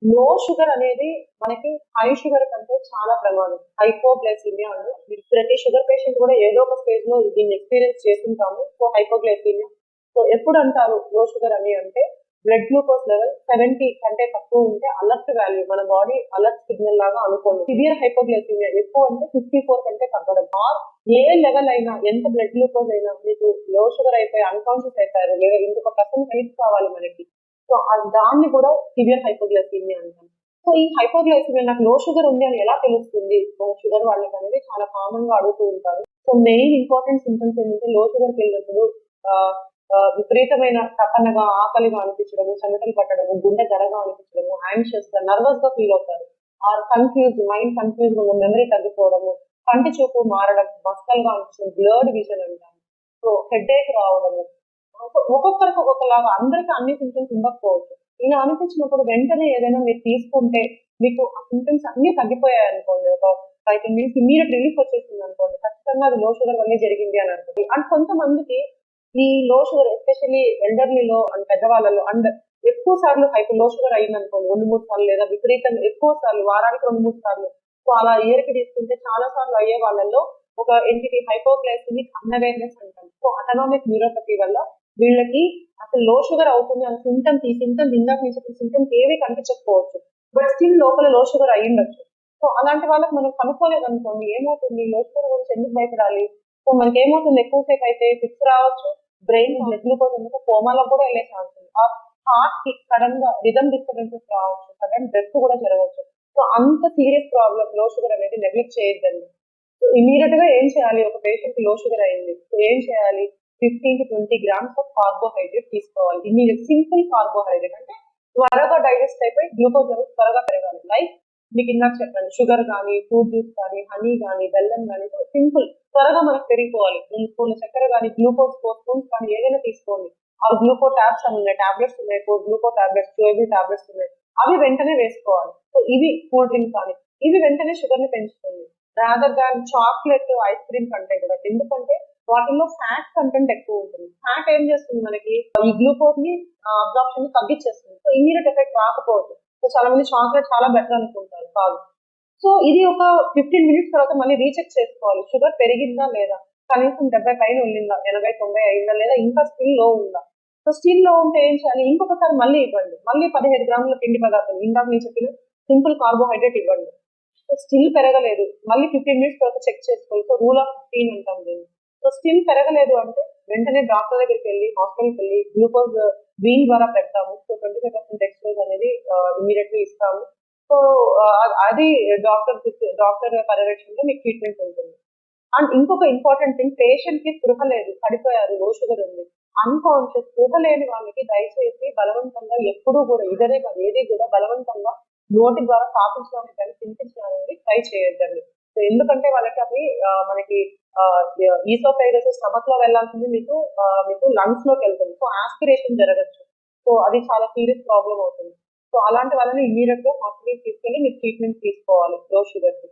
లో షుగర్ అనేది మనకి హై షుగర్ కంటే చాలా ప్రమాదం. హైపోగ్లైసీమియా అంటారు. ప్రతి షుగర్ పేషెంట్ కూడా ఏదో ఒక స్టేజ్ లో దీన్ని ఎక్స్పీరియన్స్ చేస్తుంటాము. So hypoglycaemia. సో ఎప్పుడు అంటారు లో షుగర్ అని అంటే బ్లడ్ గ్లూకోజ్ లెవెల్ 70 కంటే తక్కువ ఉంటే అలర్ట్ వాల్యూ, మన బాడీ అలర్ట్ సిగ్నల్ లాగా అనుకోండి. సివియర్ హైపోగ్లైసీమియా ఎక్కువ అంటే 54 కంటే తగ్గడం. ఆర్ ఏ లెవెల్ అయినా, ఎంత బ్లడ్ గ్లూకోజ్ అయినా మీకు లో షుగర్ అయిపోయి అన్కాన్షియస్ అయిపోయారు, లేదా ఇంకొక పర్సన్ హెల్ప్ కావాలి మనకి, సో దాన్ని కూడా సివియర్ హైపోగ్లైసీమియా అంటాం. సో ఈ హైపోగ్లైసీమియా నాకు లో షుగర్ ఉంది అని ఎలా తెలుస్తుంది మన షుగర్ వాళ్ళకి అనేది చాలా కామన్ గా అడుగుతూ ఉంటారు. సో మెయిన్ ఇంపార్టెంట్ సింటమ్స్ ఏంటంటే లో షుగర్కి వెళ్ళినప్పుడు ఆ, విపరీతమైన తపనగా, ఆకలిగా అనిపించడము, చెమటలు పట్టడము, గుండె దడగా అనిపించడము, యాంగ్షియస్ గా, నర్వస్ గా ఫీల్ అవుతారు. ఆర్ కన్ఫ్యూజ్, మైండ్ కన్ఫ్యూజ్ గా, మెమరీ తగ్గిపోవడము, కంటి చూపు మారడం, మస్కల్ గా అనిపించడం, బ్లర్డ్ విజన్ అంటాము. సో హెడ్ రావడము. సో ఒక్కొక్కరికి ఒక్కొక్కలాగా, అందరికి అన్ని సింటమ్స్ ఉండకపోవచ్చు. ఇలా అనిపించినప్పుడు వెంటనే ఏదైనా మీరు తీసుకుంటే మీకు ఆ సింటమ్స్ అన్ని తగ్గిపోయాయి అనుకోండి, ఒక 5-10 minutes ఇమీడియట్ రిలీఫ్ వచ్చేసింది అనుకోండి, ఖచ్చితంగా అది లో షుగర్ వల్లే జరిగింది అని అనుకోండి. అండ్ కొంతమందికి ఈ లో షుగర్ ఎస్పెషల్లీ ఎల్డర్లీలో అండ్ పెద్దవాళ్ళలో అండ్ ఎక్కువ సార్లు లో షుగర్ అయింది అనుకోండి, 2-3 సార్లు, లేదా విపరీతంగా ఎక్కువ సార్లు, వారానికి 2-3 సార్లు, సో అలా ఇయర్కి తీసుకుంటే చాలా సార్లు అయ్యే వాళ్ళలో ఒక ఎంటిటీ హైపోగ్లైసిమిక్ అన్అవేర్నెస్ అంటాం. సో అటనామిక్ న్యూరోపతి వల్ల వీళ్ళకి అసలు లో షుగర్ అవుతుంది అనే ఈ సింటమ్స్ ఇందాక నుంచి చెప్పిన సింటమ్స్ ఏవి కనిపించకపోవచ్చు, బట్ స్టిల్ లోపల లో షుగర్ అయ్యుండొచ్చు. సో అలాంటి వాళ్ళకి మనం కనుక్కోలేదు అనుకోండి, ఏమవుతుంది, లో షుగర్ గురించి ఎందుకు భయపడాలి. సో మనకి ఏమవుతుంది, ఎక్కువసేపు అయితే ఫిక్స్ రావచ్చు, బ్రెయిన్ బ్లడ్ గ్లూకోజ్ అందుకు కోమాలో కూడా వెళ్ళే ఛాన్స్ ఉంది. ఆ హార్ట్ కి సడన్ గా రిథమ్ డిస్టర్బెన్సెస్ రావచ్చు, సడన్ డెత్ కూడా జరగవచ్చు. సో అంత సీరియస్ ప్రాబ్లం లో షుగర్ అనేది నెగ్లెక్ట్ చేయొద్దండి. సో ఇమీడియట్ గా ఏం చేయాలి, ఒక పేషెంట్ లో షుగర్ అయింది, సో ఏం చేయాలి, 15-20 grams ఆఫ్ కార్బోహైడ్రేట్ తీసుకోవాలి. ఇమీడియట్ సింపుల్ కార్బోహైడ్రేట్ అంటే త్వరగా డైజెస్ట్ అయిపోయి గ్లూకోజ్ లెవెల్ త్వరగా పెరగాలి. లైక్ మీకు ఇందాక చెప్పండి, షుగర్ కానీ, ఫ్రూట్ జ్యూస్ కానీ, హనీ కానీ, బెల్లం కానీ, సింపుల్ త్వరగా మనకు పెరిగిపోవాలి. 2 స్పూన్ల చక్కెర కానీ, గ్లూకోజ్ 4 స్పూన్స్ కానీ ఏదైనా తీసుకోండి. ఆ గ్లూకో ట్యాబ్స్ అని ఉన్నాయి, టాబ్లెట్స్ ఉన్నాయి, 4 గ్లూకో టాబ్లెట్స్, చూయబుల్ టాబ్లెట్స్ ఉన్నాయి, అవి వెంటనే వేసుకోవాలి. సో ఇవి కూల్ డ్రింక్ కానీ, ఇవి వెంటనే షుగర్ ని పెంచుతుంది. Rather than chocolate, ice cream కంటే కూడా. ఎందుకంటే వాటిల్లో ఫ్యాట్ కంటెంట్ ఎక్కువ ఉంటుంది. ఫ్యాట్ ఏం చేస్తుంది, మనకి ఈ గ్లూకోజ్ ని అబ్జార్ప్షన్ ని తగ్గించేస్తుంది. సో ఇమీడియట్ ఎఫెక్ట్ రాకపోవచ్చు. సో చాలా మంది చాక్లెట్ చాలా బెటర్ అనుకుంటారు, కాదు. సో ఇది ఒక 15 minutes తర్వాత మళ్ళీ రీచెక్ చేసుకోవాలి, షుగర్ పెరిగిందా లేదా, కనీసం 70 పైన ఉండిందా, 80-90 అయిందా, లేదా ఇంకా స్టిల్ లో ఉందా. సో స్టిల్ లో ఉంటే ఏం చేయాలి, ఇంకొకసారి మళ్ళీ ఇవ్వండి, మళ్ళీ 15 గ్రాముల పిండి పదార్థం ఇందాక నేను చెప్పిన సింపుల్ కార్బోహైడ్రేట్ ఇవ్వండి. సో స్టిల్ పెరగలేదు, మళ్ళీ 15 minutes తర్వాత చెక్ చేసుకోవాలి. సో రూల్ ఆఫ్ 15 అంటాం దీన్ని. సో స్టిల్ పెరగలేదు అంటే వెంటనే డాక్టర్ దగ్గరికి వెళ్ళి, హాస్పిటల్కి వెళ్ళి గ్లూకోజ్ వీన్ ద్వారా పెడతాము. సో 25% ఎక్స్పోజ్ అనేది ఇమీడియట్లీ ఇస్తాము. సో అది డాక్టర్ పర్యవేక్షణలో మీకు ట్రీట్మెంట్ ఉంటుంది. అండ్ ఇంకొక ఇంపార్టెంట్ థింగ్, పేషెంట్ కి స్పృహ లేదు, పడిపోయారు, లో షుగర్ ఉంది, అన్కాన్షియస్, స్పృహ లేని వాళ్ళకి దయచేసి బలవంతంగా ఎప్పుడూ కూడా ఇదరే కాదు ఏది కూడా బలవంతంగా నోటి ద్వారా స్థాపించడానికి కానీ తినిపించడానికి ట్రై చేయొద్దండి. సో ఎందుకంటే వాళ్ళకి అవి మనకి ఈసోఫైగస్ స్టమక్ లో వెళ్ళాల్సింది మీకు లంగ్స్ లోకి వెళ్తుంది. సో ఆస్పిరేషన్ జరగచ్చు. సో అది చాలా సీరియస్ ప్రాబ్లం అవుతుంది. సో అలాంటి వాళ్ళని ఇమీడియట్ గా హాస్పిటల్ తీసుకెళ్లి మీరు ట్రీట్మెంట్ తీసుకోవాలి లో షుగర్ కి.